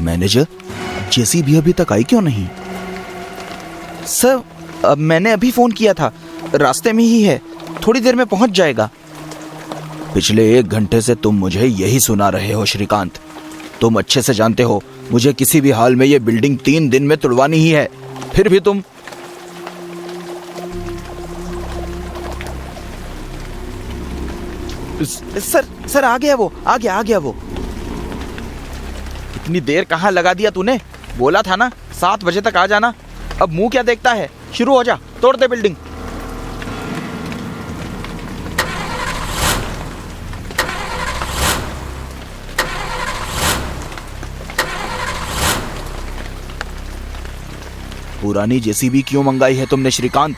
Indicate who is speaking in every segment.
Speaker 1: Manager, JCB अभी तक आई क्यों नहीं?
Speaker 2: सर मैंने अभी फोन किया था, रास्ते में ही है, थोड़ी देर में पहुंच जाएगा।
Speaker 1: पिछले 1 घंटे से तुम मुझे यही सुना रहे हो श्रीकांत। तुम अच्छे से जानते हो मुझे किसी भी हाल में ये बिल्डिंग 3 दिन में तुड़वानी ही है, फिर भी तुम।
Speaker 2: सर आ गया वो, आ गया वो। इतनी देर कहाँ लगा दिया तूने? बोला था ना 7 बजे तक आ जाना। अब मुंह क्या देखता है, शुरू हो जा, तोड़ दे बिल्डिंग।
Speaker 1: पुरानी जेसीबी क्यों मंगाई है तुमने श्रीकांत?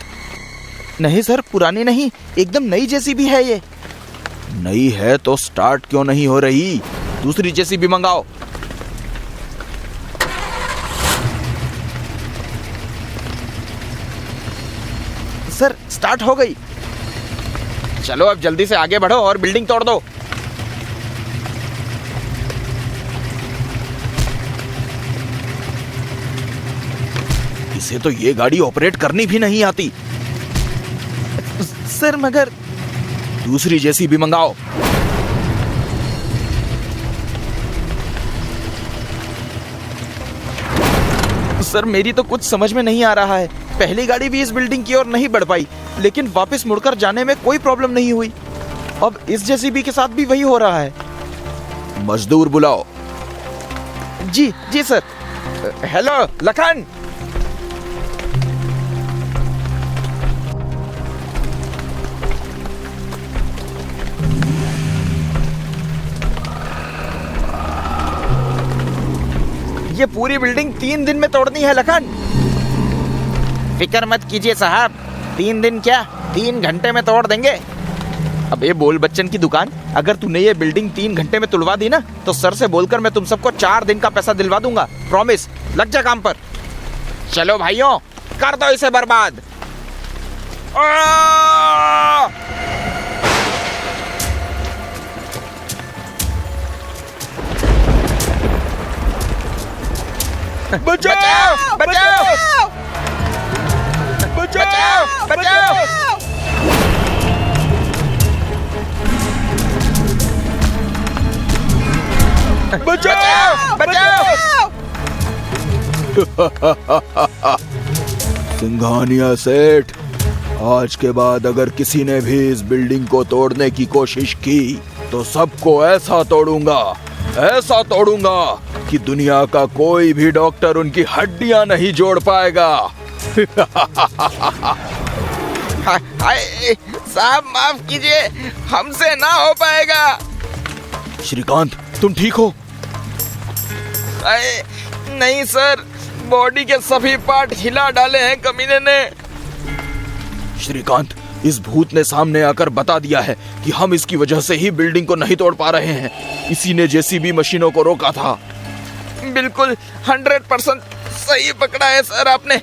Speaker 2: नहीं सर, पुरानी नहीं, एकदम नई जेसीबी है ये।
Speaker 1: नई है तो स्टार्ट क्यों नहीं हो रही? दूसरी जेसीबी मंगाओ।
Speaker 2: सर स्टार्ट हो गई। चलो अब जल्दी से आगे बढ़ो और बिल्डिंग तोड़ दो।
Speaker 1: इसे तो ये गाड़ी ऑपरेट करनी भी नहीं आती।
Speaker 2: सर मगर
Speaker 1: दूसरी जेसीबी मंगाओ।
Speaker 2: सर मेरी तो कुछ समझ में नहीं आ रहा है। पहली गाड़ी भी इस बिल्डिंग की ओर नहीं बढ़ पाई, लेकिन वापस मुड़कर जाने में कोई प्रॉब्लम नहीं हुई। अब इस जेसीबी के साथ भी वही हो रहा है।
Speaker 1: मजदूर बुलाओ।
Speaker 2: जी सर। हेलो लखन। ये पूरी बिल्डिंग 3 दिन में तोड़नी है लखन। फिक्र मत कीजिए साहब, 3 दिन क्या 3 घंटे में तोड़ देंगे। अब ये बोल बच्चन की दुकान, अगर तूने ये बिल्डिंग 3 घंटे में तुड़वा दी ना, तो सर से बोलकर मैं तुम सबको 4 दिन का पैसा दिलवा दूंगा। प्रॉमिस, लग जा काम पर। चलो भाइयों, कर दो इसे बर्बाद। बचाओ बचाओ बचाओ बचाओ। बचाओ बचाओ।
Speaker 1: सिंघानिया सेठ, आज के बाद अगर किसी ने भी इस बिल्डिंग को तोड़ने की कोशिश की तो सबको ऐसा तोड़ूंगा कि दुनिया का कोई भी डॉक्टर उनकी हड्डियां नहीं जोड़ पाएगा।
Speaker 2: साहब माफ कीजिए, हमसे ना हो पाएगा।
Speaker 1: श्रीकांत, तुम ठीक हो?
Speaker 2: नहीं सर, बॉडी के सभी पार्ट हिला डाले हैं कमीने ने।
Speaker 1: श्रीकांत, इस भूत ने सामने आकर बता दिया है कि हम इसकी वजह से ही बिल्डिंग को नहीं तोड़ पा रहे हैं। इसी ने जेसीबी मशीनों को रोका था।
Speaker 2: बिल्कुल 100% सही पकड़ा है सर आपने।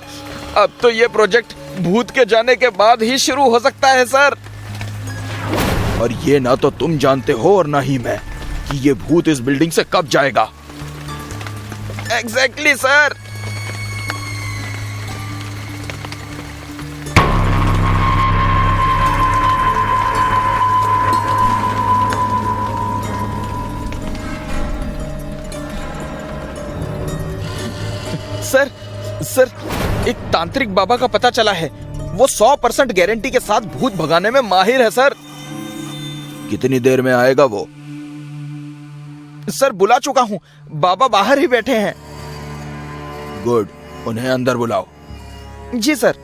Speaker 2: अब तो ये प्रोजेक्ट भूत के जाने के बाद ही शुरू हो सकता है सर।
Speaker 1: और ये ना तो तुम जानते हो और ना ही मैं कि ये भूत इस बिल्डिंग से कब जाएगा।
Speaker 2: Exactly sir. सर एक तांत्रिक बाबा का पता चला है, वो 100% गारंटी के साथ भूत भगाने में माहिर है सर।
Speaker 1: कितनी देर में आएगा वो?
Speaker 2: सर बुला चुका हूं, बाबा बाहर ही बैठे हैं।
Speaker 1: गुड, उन्हें अंदर बुलाओ।
Speaker 2: जी सर।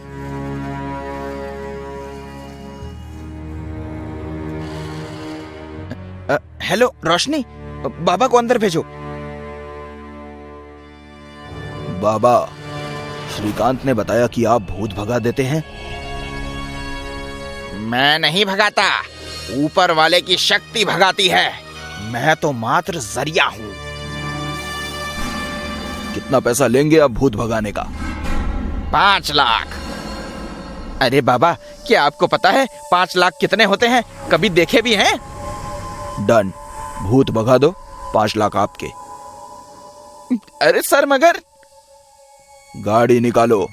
Speaker 2: हेलो रोशनी, बाबा को अंदर भेजो।
Speaker 1: बाबा, श्रीकांत ने बताया कि आप भूत भगा देते हैं।
Speaker 2: मैं नहीं भगाता, ऊपर वाले की शक्ति भगाती है। मैं तो मात्र जरिया हूं।
Speaker 1: कितना पैसा लेंगे आप भूत भगाने का?
Speaker 2: 5 लाख। अरे बाबा, क्या आपको पता है 5 लाख कितने होते हैं? कभी देखे भी हैं?
Speaker 1: डन, भूत भगा दो, 5 लाख आपके।
Speaker 2: अरे सर मगर।
Speaker 1: गाड़ी निकालो।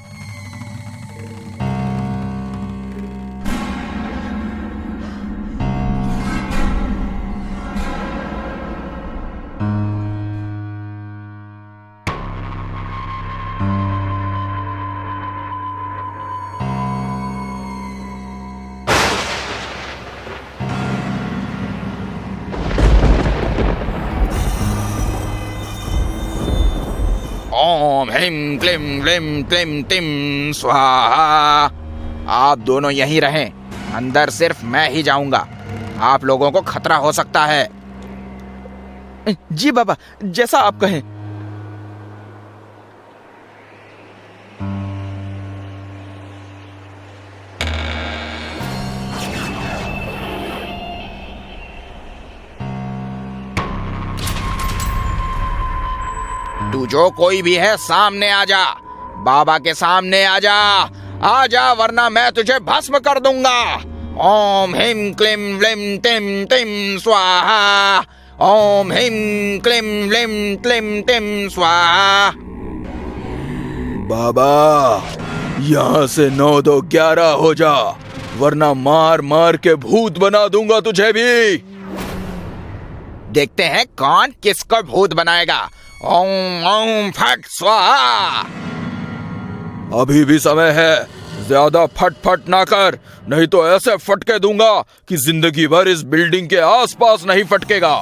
Speaker 2: ओम ह्रीं क्लीं ग्लीं क्लीं टिं स्वाहा। आप दोनों यहीं रहें, अंदर सिर्फ मैं ही जाऊंगा। आप लोगों को खतरा हो सकता है। जी बाबा, जैसा आप कहें। तू जो कोई भी है सामने आ जा, बाबा के सामने आ जा, वरना मैं तुझे भस्म कर दूंगा। ओम ह्रीं क्लीं ग्लीं टिं टिं स्वाहा। ओम ह्रीं क्लीं ग्लीं क्लीं टिं स्वाहा।
Speaker 1: बाबा, यहाँ से 9 2 11 हो जा, वरना मार मार के भूत बना दूंगा तुझे भी।
Speaker 2: देखते हैं कौन किसको भूत बनाएगा। ओम ओम फट स्वाहा।
Speaker 1: अभी भी समय है, ज्यादा फट फट ना कर, नहीं तो ऐसे फटके दूंगा कि जिंदगी भर इस बिल्डिंग के आसपास नहीं फटकेगा।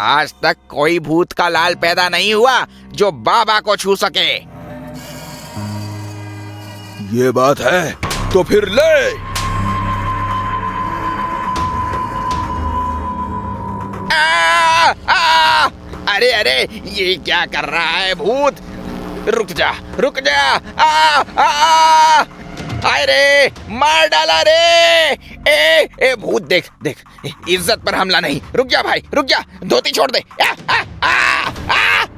Speaker 2: आज तक कोई भूत का लाल पैदा नहीं हुआ जो बाबा को छू सके।
Speaker 1: ये बात है तो फिर ले।
Speaker 2: अरे अरे, ये क्या कर रहा है भूत? रुक जा रुक जा। अरे मार डाला रे। ए भूत, देख देख, इज्जत पर हमला नहीं। रुक जा भाई, रुक जा, धोती छोड़ दे।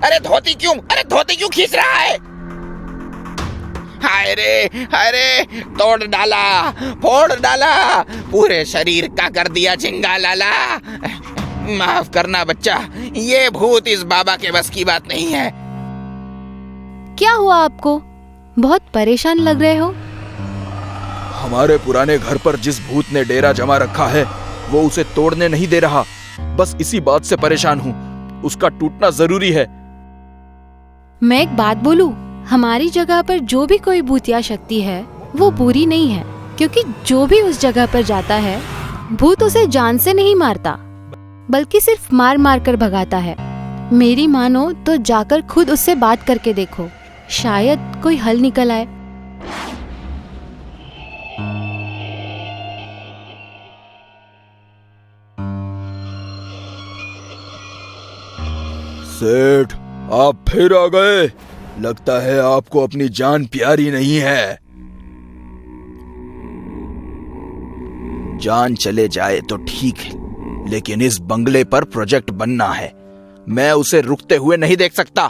Speaker 2: अरे धोती क्यों, अरे धोती क्यों खींच रहा है? अरे तोड़ डाला, फोड़ डाला, पूरे शरीर का कर दिया झिंगा लाला। माफ करना बच्चा, ये भूत इस बाबा के बस की बात नहीं है।
Speaker 3: क्या हुआ आपको? बहुत परेशान लग रहे हो।
Speaker 1: हमारे पुराने घर पर जिस भूत ने डेरा जमा रखा है, वो उसे तोड़ने नहीं दे रहा। बस इसी बात से परेशान हूँ। उसका टूटना जरूरी है।
Speaker 3: मैं एक बात बोलूं, हमारी जगह पर जो भी कोई भूत या शक्ति है, वो बुरी नहीं है, क्योंकि जो भी उस जगह पर जाता है, भूत उसे जान से नहीं मारता, बल्कि सिर्फ मार मार कर भगाता है। मेरी मानो तो जाकर खुद उससे बात करके देखो, शायद कोई हल निकल आए।
Speaker 1: सेठ, आप फिर आ गए। लगता है आपको अपनी जान प्यारी नहीं है। जान चले जाए तो ठीक है, लेकिन इस बंगले पर प्रोजेक्ट बनना है। मैं उसे रुकते हुए नहीं देख सकता।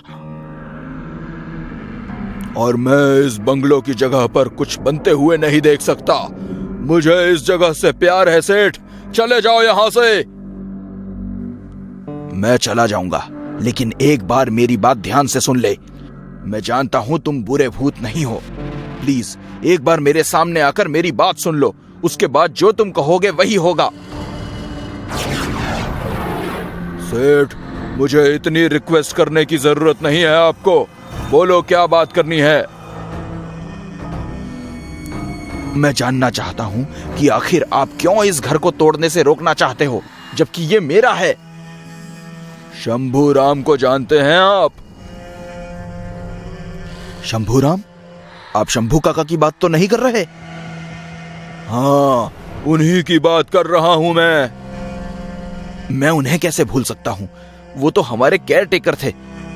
Speaker 1: और मैं इस बंगलों की जगह पर कुछ बनते हुए नहीं देख सकता। मुझे इस जगह से प्यार है सेठ, चले जाओ यहां से। मैं चला जाऊंगा, लेकिन एक बार मेरी बात ध्यान से सुन ले। मैं जानता हूं तुम बुरे भूत नहीं हो। प्लीज एक बार मेरे सामने आकर मेरी बात सुन लो, उसके बाद जो तुम कहोगे वही होगा। सेठ, मुझे इतनी रिक्वेस्ट करने की जरूरत नहीं है आपको। बोलो क्या बात करनी है। मैं जानना चाहता हूं कि आखिर आप क्यों इस घर को तोड़ने से रोकना चाहते हो, जबकि ये मेरा है। शंभू राम को जानते हैं आप? शंभू राम? आप शंभू काका की बात तो नहीं कर रहे? हाँ, उन्हीं की बात कर रहा हूं मैं उन्हें कैसे भूल सकता हूं? वो तो हमारे केयर टेकर थे।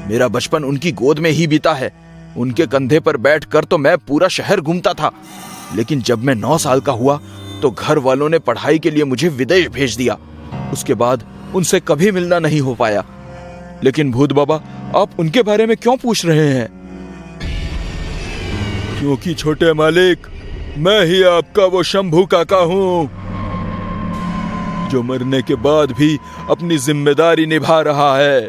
Speaker 1: मेरा बचपन उनकी गोद में ही बीता है। उनके कंधे पर बैठकर तो मैं पूरा शहर घूमता था। लेकिन जब मैं 9 साल का हुआ तो घर वालों ने पढ़ाई के लिए मुझे विदेश भेज दिया। उसके बाद उनसे कभी मिलना नहीं हो पाया। लेकिन भूत बाबा, आप उनके बारे में क्यों पूछ रहे हैं? क्योंकि छोटे मालिक, मैं ही आपका वो शंभू काका हूं, जो मरने के बाद भी अपनी जिम्मेदारी निभा रहा है।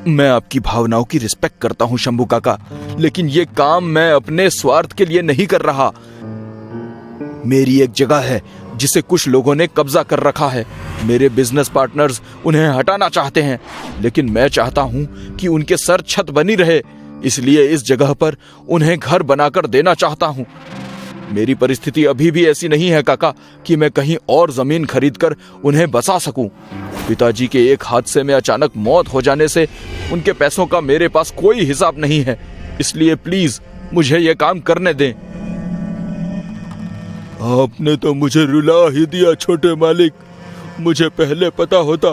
Speaker 1: मैं आपकी भावनाओं की रिस्पेक्ट करता हूं शंभू काका, लेकिन ये काम मैं अपने स्वार्थ के लिए नहीं कर रहा। मेरी एक जगह है जिसे कुछ लोगों ने कब्जा कर रखा है। मेरे बिजनेस पार्टनर्स उन्हें हटाना चाहते हैं, लेकिन मैं चाहता हूं कि उनके सर छत बनी रहे, इसलिए इस जगह पर उन्हें घर बनाकर देना चाहता हूं। मेरी परिस्थिति अभी भी ऐसी नहीं है काका कि मैं कहीं और जमीन खरीदकर उन्हें बसा सकूं। पिताजी के एक हादसे में अचानक मौत हो जाने से उनके पैसों का मेरे पास कोई हिसाब नहीं है, इसलिए प्लीज मुझे यह काम करने दें। आपने तो मुझे रुला ही दिया छोटे मालिक। मुझे पहले पता होता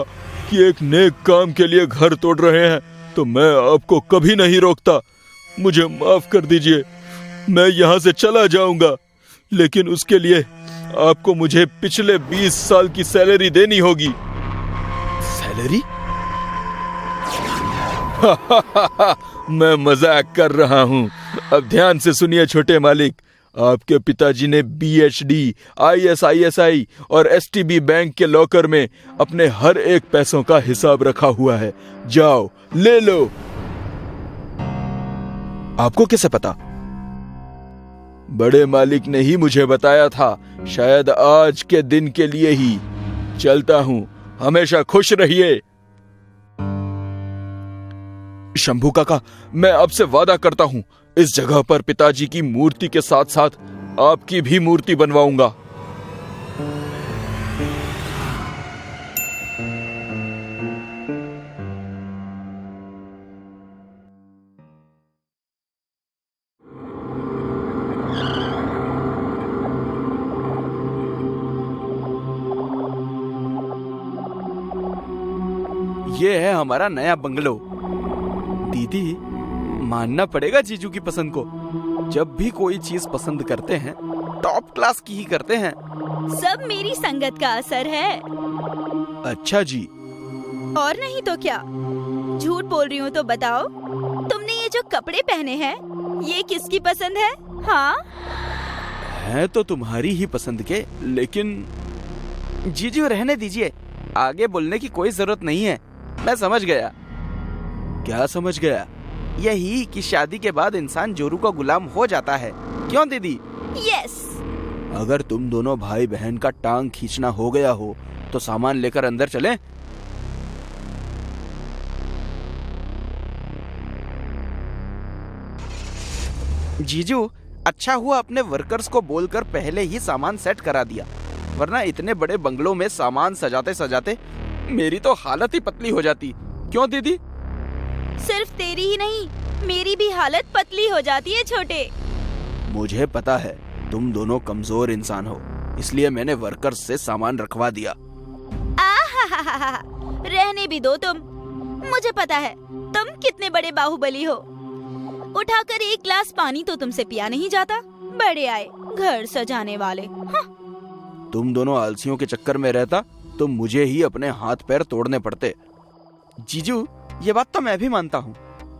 Speaker 1: कि एक नेक काम के लिए घर तोड़ रहे हैं तो मैं आपको कभी नहीं रोकता। मुझे माफ कर दीजिए, मैं यहाँ से चला जाऊंगा, लेकिन उसके लिए आपको मुझे पिछले 20 साल की सैलरी देनी होगी। सैलरी? मैं मजाक कर रहा हूँ। अब ध्यान से सुनिए छोटे मालिक, आपके पिताजी ने BHD, ISISI और STB बैंक के लॉकर में अपने हर एक पैसों का हिसाब रखा हुआ है। जाओ ले लो। आपको कैसे पता? बड़े मालिक ने ही मुझे बताया था, शायद आज के दिन के लिए ही। चलता हूं, हमेशा खुश रहिए। शंभू काका, मैं आपसे वादा करता हूं, इस जगह पर पिताजी की मूर्ति के साथ साथ आपकी भी मूर्ति बनवाऊंगा। ये है हमारा नया बंगलो। दीदी, मानना पड़ेगा जीजू की पसंद को। जब भी कोई चीज पसंद करते हैं टॉप क्लास की ही करते हैं।
Speaker 4: सब मेरी संगत का असर है।
Speaker 1: अच्छा जी।
Speaker 4: और नहीं तो क्या। झूठ बोल रही हूँ तो बताओ, तुमने ये जो कपड़े पहने हैं ये किसकी पसंद है? हाँ,
Speaker 2: है तो तुम्हारी ही पसंद के, लेकिन जीजू रहने दीजिए, आगे बोलने की कोई जरूरत नहीं है। मैं समझ गया।
Speaker 1: क्या समझ गया?
Speaker 2: यही कि शादी के बाद इंसान जोरू का गुलाम हो जाता है। क्यों दीदी?
Speaker 4: यस।
Speaker 1: अगर तुम दोनों भाई बहन का टांग खींचना हो गया हो तो सामान लेकर अंदर चलें।
Speaker 2: जीजू, अच्छा हुआ अपने वर्कर्स को बोलकर पहले ही सामान सेट करा दिया, वरना इतने बड़े बंगलों में सामान सजाते सजाते मेरी तो हालत ही पतली हो जाती। क्यों दीदी?
Speaker 4: सिर्फ तेरी ही नहीं, मेरी भी हालत पतली हो जाती है छोटे।
Speaker 1: मुझे पता है तुम दोनों कमजोर इंसान हो, इसलिए मैंने वर्कर्स से सामान रखवा दिया।
Speaker 4: आहाहाहा, रहने भी दो तुम। मुझे पता है तुम कितने बड़े बाहुबली हो। उठाकर एक गिलास पानी तो तुमसे पिया नहीं जाता। बड़े आए घर सजाने वाले। हाँ।
Speaker 1: तुम दोनों आलसियों के चक्कर में रहता तो मुझे ही अपने हाथ पैर तोड़ने पड़ते।
Speaker 2: जीजू, ये बात तो मैं भी मानता हूँ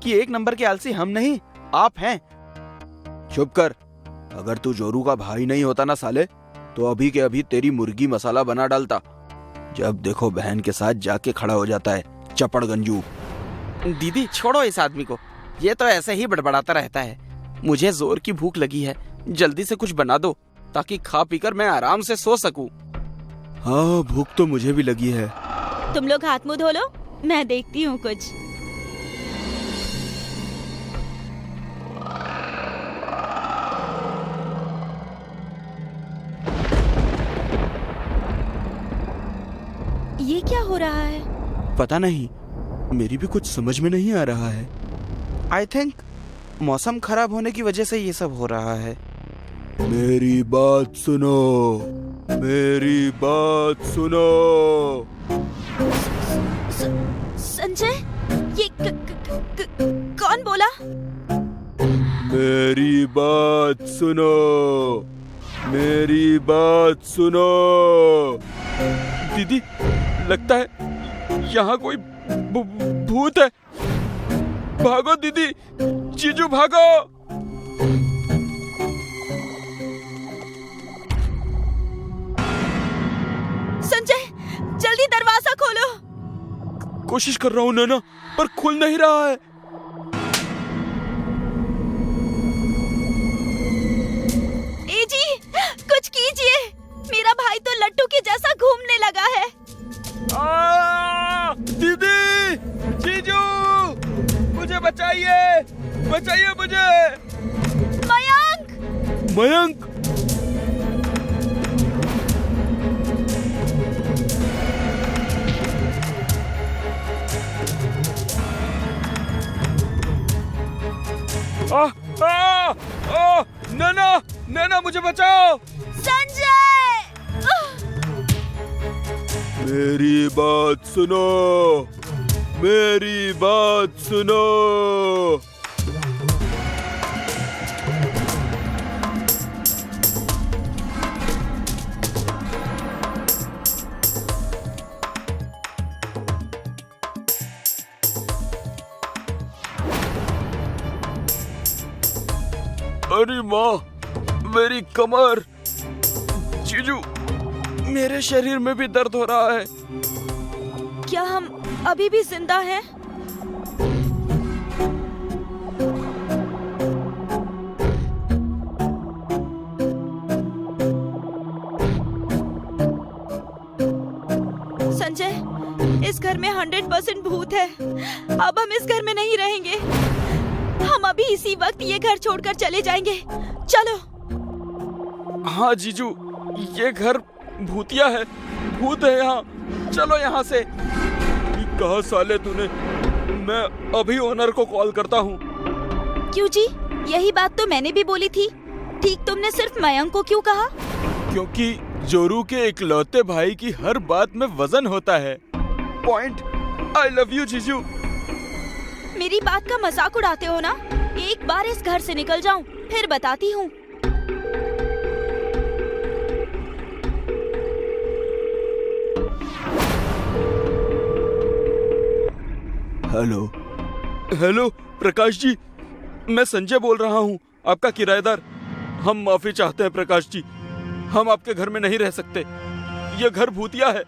Speaker 2: कि एक नंबर के आलसी हम नहीं, आप हैं।
Speaker 1: चुप कर। अगर तू जोरू का भाई नहीं होता ना साले, तो अभी के अभी तेरी मुर्गी मसाला बना डालता। जब देखो बहन के साथ जाके खड़ा हो जाता है, चपड़ गंजू।
Speaker 2: दीदी छोड़ो इस आदमी को, ये तो ऐसे ही बड़बड़ाता रहता है। मुझे जोर की भूख लगी है, जल्दी से कुछ बना दो ताकि खा पीकर मैं आराम से सो सकूं।
Speaker 1: हाँ, भूख तो मुझे भी लगी है।
Speaker 4: तुम लोग हाथ मुंह धो लो, मैं देखती हूँ कुछ। ये क्या हो रहा है?
Speaker 1: पता नहीं, मेरी भी कुछ समझ में नहीं आ रहा है।
Speaker 2: आई थिंक मौसम खराब होने की वजह से ये सब हो रहा है।
Speaker 1: मेरी बात सुनो, मेरी बात सुनो।
Speaker 4: संजय, ये कौन बोला?
Speaker 1: मेरी बात सुनो, मेरी बात सुनो।
Speaker 2: दीदी, लगता है यहाँ कोई भूत है। भागो दीदी, जीजू भागो।
Speaker 4: संजय, जल्दी दरवाजा खोलो।
Speaker 1: कोशिश कर रहा हूँ नैना, पर खुल नहीं रहा है।
Speaker 4: ए जी, कुछ कीजिए, मेरा भाई तो लट्टू के जैसा घूमने लगा है।
Speaker 1: दीदी, जीजू, मुझे बचाइए, बचाइए मुझे।
Speaker 4: मयंक!
Speaker 1: मयंक! नैना, नैना मुझे बचाओ।
Speaker 4: संजय!
Speaker 1: मेरी बात सुनो, मेरी बात सुनो। अरे माँ, मेरी कमर। जीजू, मेरे शरीर में भी दर्द हो रहा है।
Speaker 4: क्या हम अभी भी जिंदा हैं? संजय, इस घर में 100% भूत है। अब हम इस घर में नहीं रहेंगे। हम अभी इसी वक्त ये घर छोड़कर चले जाएंगे। चलो।
Speaker 1: हाँ जीजू, ये घर भूतिया है, भूत है यहाँ। चलो यहाँ से। कहा साले तूने? मैं अभी ओनर को कॉल करता हूँ।
Speaker 4: क्यों जी? यही बात तो मैंने भी बोली थी। ठीक तुमने सिर्फ मयंक को क्यों कहा?
Speaker 1: क्योंकि जोरू के इकलौते भाई की हर बात में वजन होता है। पॉइंट। आई लव यू जीजू।
Speaker 4: मेरी बात का मजाक उड़ाते हो ना? एक बार इस घर से निकल जाऊं, फिर बताती हूँ।
Speaker 1: हेलो, हेलो प्रकाश जी, मैं संजय बोल रहा हूँ, आपका किराएदार। हम माफी चाहते हैं प्रकाश जी, हम आपके घर में नहीं रह सकते। ये घर भूतिया है।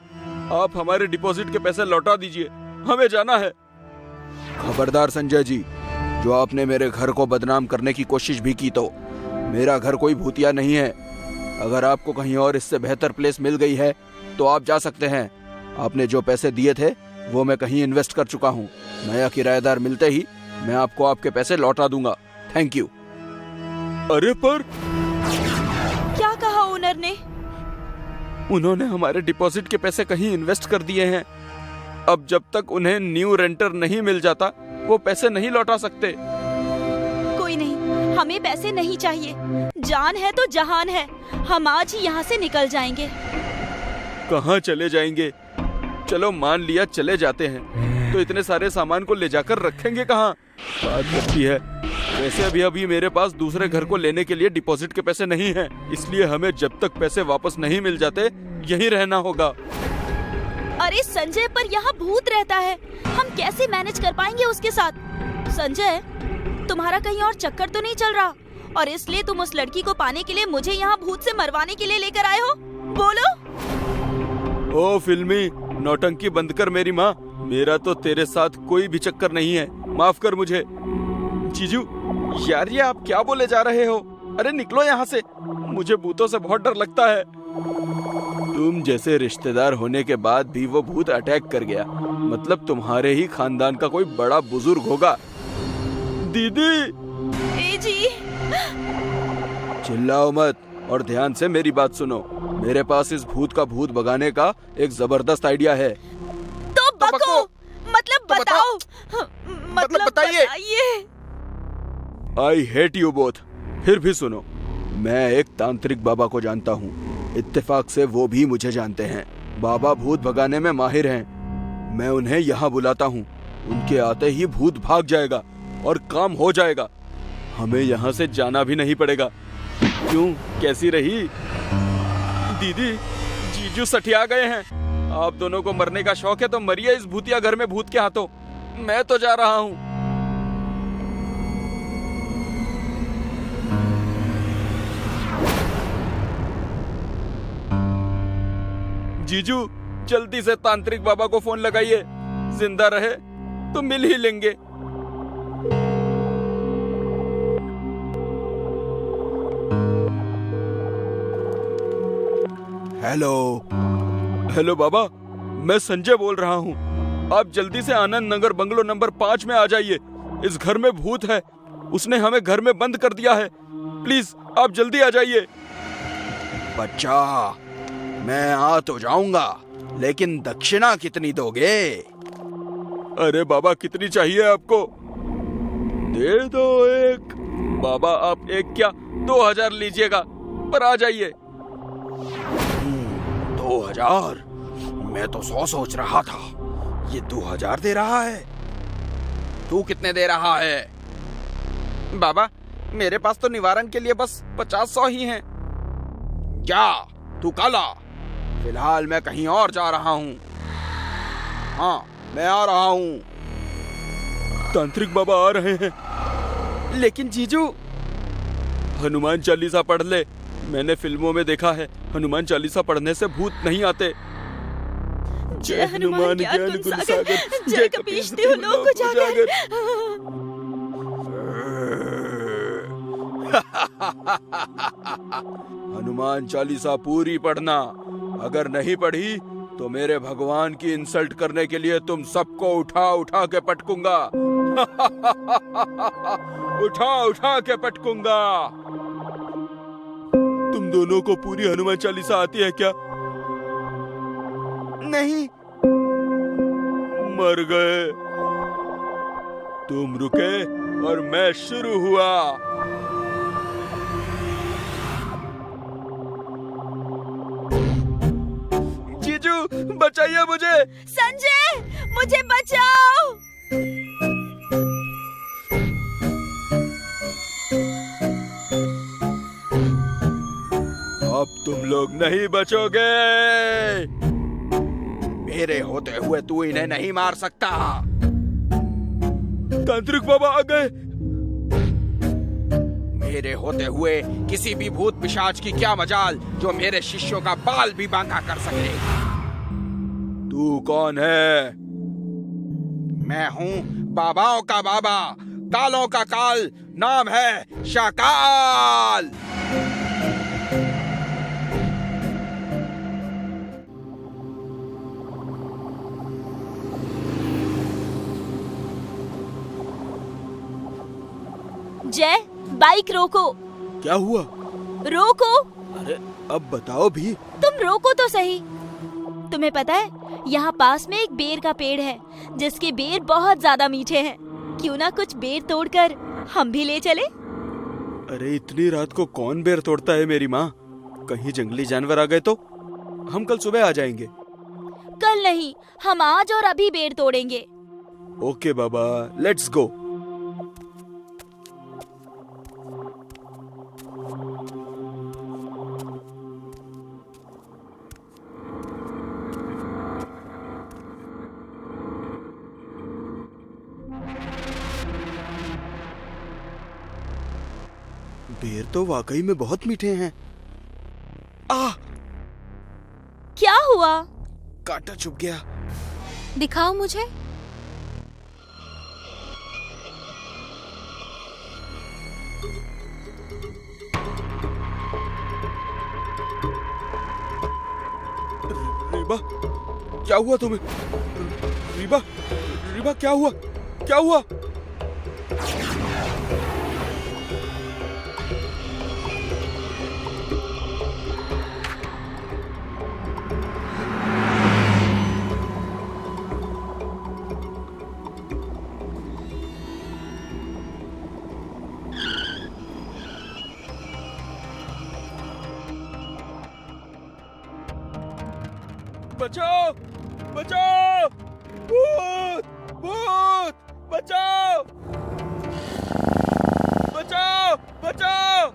Speaker 1: आप हमारे डिपॉजिट के पैसे लौटा दीजिए, हमें जाना है। खबरदार संजय जी, जो आपने मेरे घर को बदनाम करने की कोशिश भी की तो मेरा घर कोई भूतिया नहीं है। अगर आपको कहीं और इससे बेहतर प्लेस मिल गई है तो आप जा सकते हैं। आपने जो पैसे दिए थे वो मैं कहीं इन्वेस्ट कर चुका हूँ। नया किराएदार मिलते ही मैं आपको आपके पैसे लौटा दूंगा। Thank you. अरे पर
Speaker 4: क्या कहा ओनर ने?
Speaker 1: उन्होंने हमारे डिपॉजिट के पैसे कहीं इन्वेस्ट कर दिए हैं। अब जब तक उन्हें न्यू रेंटर नहीं मिल जाता वो पैसे नहीं लौटा सकते।
Speaker 4: कोई नहीं, हमें पैसे नहीं चाहिए। जान है तो जहान है। हम आज ही यहाँ से निकल जाएंगे।
Speaker 1: कहाँ चले जाएंगे? चलो मान लिया चले जाते हैं, तो इतने सारे सामान को ले जाकर रखेंगे कहाँ? बात करती है। वैसे अभी मेरे पास दूसरे घर को लेने के लिए डिपॉजिट के पैसे नहीं हैं, इसलिए हमें जब तक पैसे वापस नहीं मिल जाते यहीं रहना होगा।
Speaker 4: अरे संजय, पर यहाँ भूत रहता है, हम कैसे मैनेज कर पाएंगे उसके साथ? संजय, तुम्हारा कहीं और चक्कर तो नहीं चल रहा? और इसलिए तुम उस लड़की को पाने के लिए मुझे यहाँ भूत से मरवाने के लिए लेकर आए हो? बोलो।
Speaker 1: ओ फिल्मी, नौटंकी बंद कर मेरी माँ। मेरा तो तेरे साथ कोई भी चक्कर नहीं है, माफ कर मुझे। जीजू, यार ये आप क्या बोले जा रहे हो? अरे निकलो यहाँ से, मुझे भूतों से बहुत डर लगता है। तुम जैसे रिश्तेदार होने के बाद भी वो भूत अटैक कर गया, मतलब तुम्हारे ही खानदान का कोई बड़ा बुजुर्ग होगा। दीदी,
Speaker 4: ए जी,
Speaker 1: चिल्लाओ मत और ध्यान से मेरी बात सुनो। मेरे पास इस भूत का भूत भगाने का एक जबरदस्त आइडिया है।
Speaker 4: तो बको, मतलब
Speaker 1: तो
Speaker 4: बताओ,
Speaker 1: मतलब बताइए। I hate you both. फिर भी सुनो, मैं एक तांत्रिक बाबा को जानता हूँ। इत्तेफाक से वो भी मुझे जानते हैं। बाबा भूत भगाने में माहिर हैं। मैं उन्हें यहाँ बुलाता हूँ, उनके आते ही भूत भाग जाएगा और काम हो जाएगा। हमें यहाँ से जाना भी नहीं पड़ेगा। क्यों, कैसी रही? दीदी, जीजू सठिया गए हैं। आप दोनों को मरने का शौक है तो मरिए इस भूतिया घर में भूत के हाथों। मैं तो जा रहा हूँ। जीजू, जल्दी से तांत्रिक बाबा को फोन लगाइए। जिंदा रहे तो मिल ही लेंगे। हेलो हेलो बाबा, मैं संजय बोल रहा हूँ। आप जल्दी से आनंद नगर बंगलो नंबर 5 में आ जाइए। इस घर में भूत है, उसने हमें घर में बंद कर दिया है। प्लीज आप जल्दी आ जाइए। बच्चा, मैं आ तो जाऊंगा, लेकिन दक्षिणा कितनी दोगे? अरे बाबा, कितनी चाहिए आपको? दे दो एक। बाबा आप एक क्या 2000 लीजिएगा, पर आ जाइए। 2000? मैं तो 100 सोच रहा था, ये 2000 दे रहा है। तू कितने दे रहा है?
Speaker 2: बाबा, मेरे पास तो निवारण के लिए बस 50-100 ही हैं।
Speaker 1: क्या तू काला? फिलहाल मैं कहीं और जा रहा हूँ। हाँ, मैं आ रहा हूँ। तांत्रिक बाबा आ रहे हैं। लेकिन जीजू, हनुमान चालीसा पढ़ ले। मैंने फिल्मों में देखा है, हनुमान चालीसा पढ़ने से भूत नहीं आते।
Speaker 4: जय हनुमान ज्ञान गुण सागर, जय कपीश तिहु लोक उजागर।
Speaker 1: हनुमान चालीसा पूरी पढ़ना। अगर नहीं पढ़ी तो मेरे भगवान की इंसल्ट करने के लिए तुम सबको उठा उठा के पटकूंगा। उठा उठा के पटकूंगा। तुम दोनों को पूरी हनुमान चालीसा आती है क्या?
Speaker 2: नहीं।
Speaker 1: मर गए। तुम रुके और मैं शुरू हुआ। जीजू, बचाइए मुझे।
Speaker 4: संजय, मुझे बचाओ।
Speaker 1: अब तुम लोग नहीं बचोगे। मेरे होते हुए तू इन्हें नहीं मार सकता। तांत्रिक बाबा आ गए। मेरे होते हुए किसी भी भूत पिशाच की क्या मजाल जो मेरे शिष्यों का बाल भी बांका कर सके। तू कौन है?
Speaker 2: मैं हूँ बाबाओं का बाबा, कालों का काल। नाम है शाकाल।
Speaker 4: जय, बाइक रोको।
Speaker 1: क्या हुआ?
Speaker 4: रोको।
Speaker 1: अरे अब बताओ भी।
Speaker 4: तुम रोको तो सही। तुम्हें पता है, यहाँ पास में एक बेर का पेड़ है जिसके बेर बहुत ज्यादा मीठे हैं। क्यों ना कुछ बेर तोड़कर हम भी ले चले?
Speaker 1: अरे इतनी रात को कौन बेर तोड़ता है मेरी माँ? कहीं जंगली जानवर आ गए तो? हम कल सुबह आ जाएंगे।
Speaker 4: कल नहीं, हम आज और अभी बेर तोड़ेंगे।
Speaker 1: Okay Baba, let's go. बेर तो वाकई में बहुत मीठे हैं।
Speaker 4: क्या हुआ?
Speaker 1: कांटा चुभ गया।
Speaker 3: दिखाओ मुझे।
Speaker 1: रीबा, क्या हुआ तुम्हें? रीबा, रीबा क्या हुआ? क्या हुआ? बचाओ! बचाओ! भूत! भूत! बचाओ! बचाओ! बचाओ!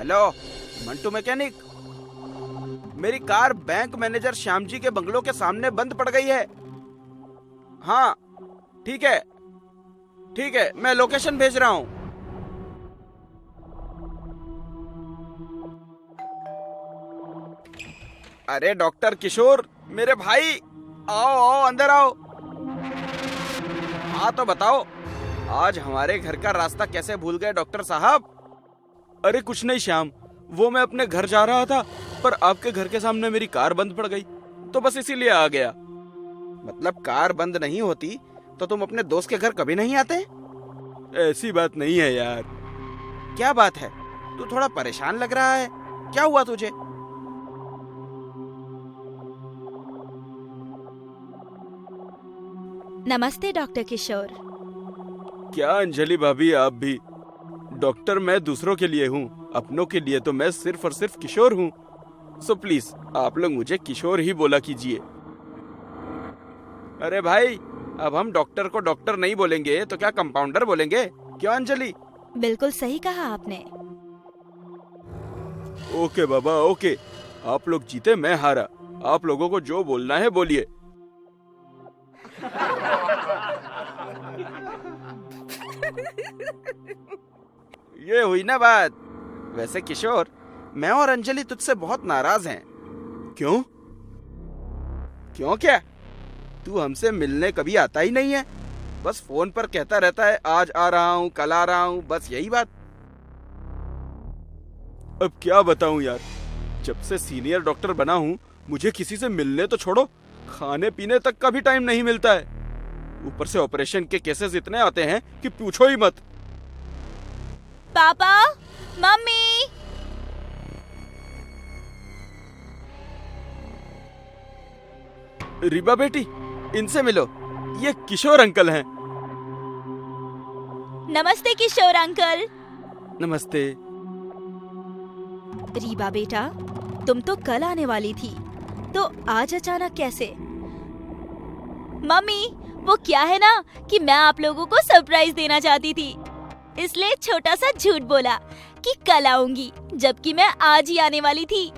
Speaker 5: हेलो मंटू मैकेनिक, मेरी car bank manager Shyam ji के बंगलों के सामने बंद पड़ गई है। हाँ ठीक है, मैं लोकेशन भेज रहा हूँ। अरे डॉक्टर किशोर, मेरे भाई, आओ अंदर आओ। हाँ तो बताओ, आज हमारे घर का रास्ता कैसे भूल गए डॉक्टर साहब? अरे कुछ नहीं श्याम, वो मैं अपने घर जा रहा था, पर आपके घर के सामने मेरी कार बंद पड़ गई, तो बस इसीलिए आ गया। मतलब कार बंद नहीं होती तो तुम अपने दोस्त के घर कभी नहीं आते? ऐसी बात नहीं है यार। क्या बात है, तू थोड़ा परेशान लग रहा है, क्या हुआ तुझे?
Speaker 4: नमस्ते डॉक्टर किशोर।
Speaker 5: क्या अंजलि भाभी, आप भी? डॉक्टर मैं दूसरों के लिए हूँ, अपनों के लिए तो मैं सिर्फ और सिर्फ किशोर हूँ। सो प्लीज आप लोग मुझे किशोर ही बोला कीजिए। अरे भाई, अब हम डॉक्टर को डॉक्टर नहीं बोलेंगे तो क्या कंपाउंडर बोलेंगे? क्यों अंजलि?
Speaker 4: बिल्कुल सही कहा आपने।
Speaker 5: ओके बाबा ओके, आप लोग जीते मैं हारा, आप लोगों को जो बोलना है बोलिए। ये हुई ना बात। वैसे किशोर, मैं और अंजलि तुझसे बहुत नाराज हैं। क्यों? क्यों क्या? तू हमसे मिलने कभी आता ही नहीं है, बस फोन पर कहता रहता है आज आ रहा हूँ, कल आ रहा हूँ, बस यही बात। अब क्या बताऊं यार, जब से सीनियर डॉक्टर बना हूँ मुझे किसी से मिलने तो छोड़ो, खाने पीने तक का भी टाइम नहीं मिलता है। ऊपर से ऑपरेशन के केसेस इतने आते हैं कि पूछो ही मत।
Speaker 4: पापा, मम्मी,
Speaker 5: रीबा बेटी, इनसे मिलो, ये किशोर अंकल हैं।
Speaker 4: नमस्ते किशोर अंकल।
Speaker 5: नमस्ते।
Speaker 4: रीबा बेटा, तुम तो कल आने वाली थी, तो आज अचानक कैसे? मम्मी, वो क्या है ना कि मैं आप लोगों को सरप्राइज देना चाहती थी, इसलिए छोटा सा झूठ बोला कि कल आऊंगी, जबकि मैं आज ही आने वाली थी।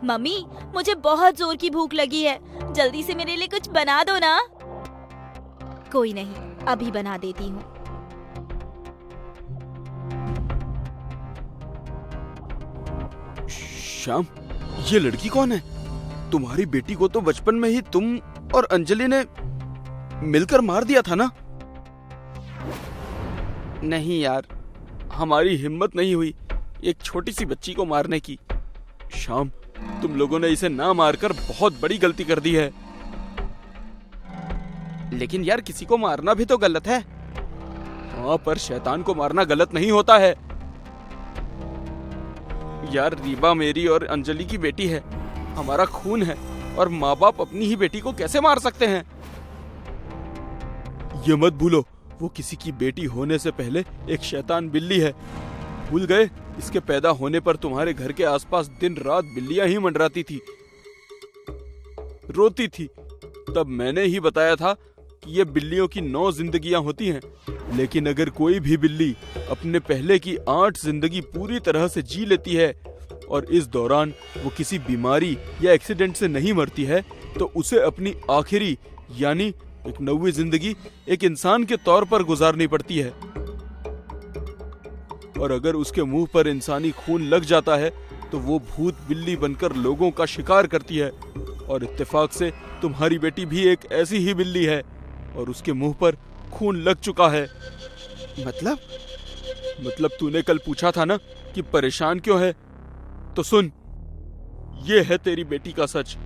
Speaker 4: मम्मी, मुझे बहुत जोर की भूख लगी है, जल्दी से मेरे लिए कुछ बना दो ना। कोई नहीं, अभी बना देती हूँ।
Speaker 5: श्याम, ये लड़की कौन है? तुम्हारी बेटी को तो बचपन में ही तुम और अंजलि ने मिलकर मार दिया था ना? नहीं यार, हमारी हिम्मत नहीं हुई एक छोटी सी बच्ची को मारने की। श्याम, तुम लोगों ने इसे ना मारकर बहुत बड़ी गलती कर दी है। लेकिन यार, किसी को मारना भी तो गलत है। हाँ, पर शैतान को मारना गलत नहीं होता है। यार, रीबा मेरी और अंजलि की बेटी है, हमारा खून है, और माँ बाप अपनी ही बेटी को कैसे मार सकते हैं? ये मत भूलो, वो किसी की बेटी होने से पहले एक शैतान बिल्ली है। भूल गए? इसके पैदा होने पर तुम्हारे घर के आसपास दिन रात बिल्लियां ही मंडराती थी, रोती थी। तब मैंने ही बताया था कि ये बिल्लियों की 9 जिंदगियां होती हैं, लेकिन अगर कोई भी बिल्ली अपने पहले की 8 जिंदगी पूरी तरह से जी लेती है और इस दौरान वो किसी बीमारी या एक्सीडेंट से नहीं मरती है, तो उसे अपनी आखिरी यानी एक 9वीं जिंदगी एक इंसान के तौर पर गुजारनी पड़ती है। और अगर उसके मुंह पर इंसानी खून लग जाता है तो वो भूत बिल्ली बनकर लोगों का शिकार करती है। और इत्तेफाक से तुम्हारी बेटी भी एक ऐसी ही बिल्ली है और उसके मुंह पर खून लग चुका है। मतलब तूने कल पूछा था ना कि परेशान क्यों है, तो सुन, ये है तेरी बेटी का सच।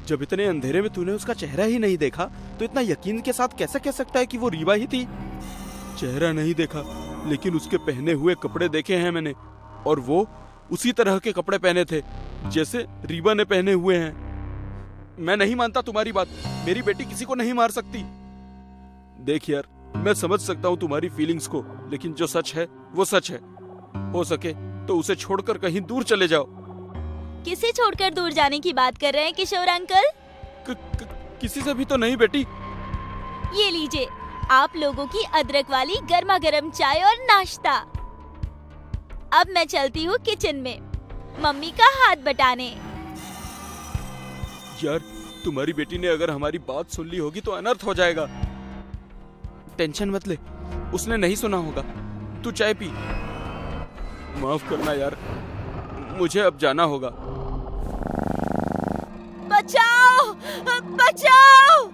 Speaker 5: जब इतने अंधेरे में तूने उसका चेहरा ही नहीं देखा तो इतना यकीन के साथ कैसे कह सकता है कि वो रीबा ही थी? चेहरा नहीं देखा, लेकिन उसके पहने हुए कपड़े देखे हैं मैंने, और वो उसी तरह के कपड़े पहने थे जैसे रीबा ने पहने हुए हैं। मैं नहीं मानता तुम्हारी बात, मेरी बेटी किसी को नहीं मार सकती। देख यार, मैं समझ सकता हूँ तुम्हारी फीलिंग्स को, लेकिन जो सच है वो सच है। हो सके तो उसे छोड़कर कहीं दूर चले जाओ।
Speaker 4: किसे छोड़कर दूर जाने की बात कर रहे हैं किशोर अंकल?
Speaker 5: किसी से भी तो नहीं बेटी।
Speaker 4: ये लीजिए, आप लोगों की अदरक वाली गर्मा गर्म चाय और नाश्ता। अब मैं चलती हूँ किचन में मम्मी का हाथ बटाने।
Speaker 5: यार तुम्हारी बेटी ने अगर हमारी बात सुन ली होगी तो अनर्थ हो जाएगा। टेंशन मत ले, उसने नहीं सुना होगा। तू चाय पी। माफ करना यार, मुझे अब जाना होगा।
Speaker 4: बचाओ बचाओ।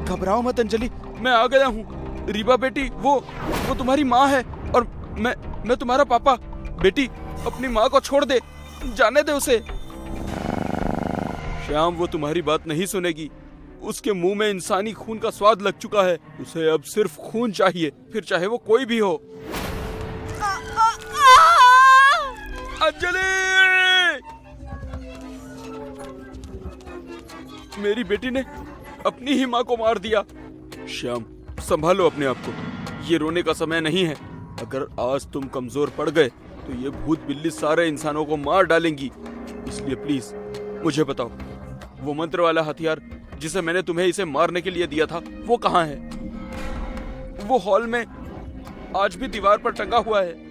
Speaker 5: घबराओ मत अंजलि, मैं आ गया हूँ। रीबा बेटी, वो तुम्हारी माँ है और मैं तुम्हारा पापा। बेटी अपनी माँ को छोड़ दे, जाने दे उसे। श्याम वो तुम्हारी बात नहीं सुनेगी। उसके मुंह में इंसानी खून का स्वाद लग चुका है। उसे अब सिर्फ खून चाहिए, फिर चाहे वो कोई भी हो। अंजलि! मेरी बेटी ने अपनी ही माँ को मार दिया। श्याम संभालो अपने आप को, ये रोने का समय नहीं है। अगर आज तुम कमजोर पड़ गए तो ये भूत बिल्ली सारे इंसानों को मार डालेंगी। इसलिए प्लीज मुझे बताओ, वो मंत्र वाला हथियार जिसे मैंने तुम्हें इसे मारने के लिए दिया था, वो कहाँ है? वो हॉल में आज भी दीवार पर टंगा हुआ है।